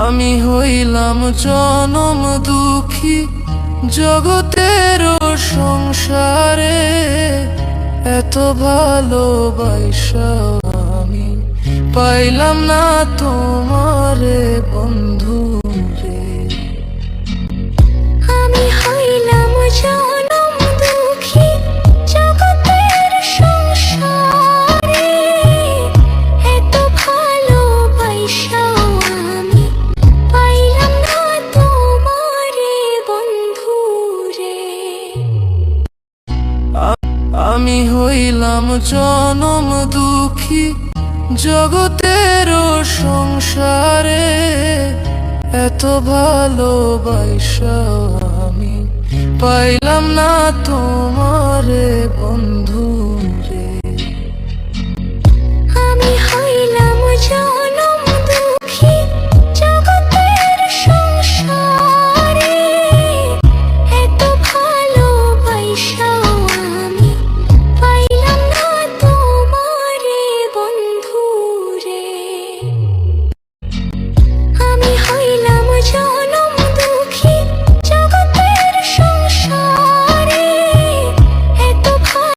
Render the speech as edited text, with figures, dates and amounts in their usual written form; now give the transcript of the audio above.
আমি হইলাম জনম দুঃখী জগতের সংসারে, এত ভালোবাসা আমি পাইলাম না তোমারে বন্ধু রে। আমি হইলাম জনম দুঃখী জগতের সংসারে, এত ভালোবাসা আমি পাইলাম না তোমারে বন্ধু রে। আমি হইলাম জনম দুঃখী জগতের সংসারে, এত ভালোবাসা আমি পাইলাম না তোমারে বন্ধু রে। আমি হইলাম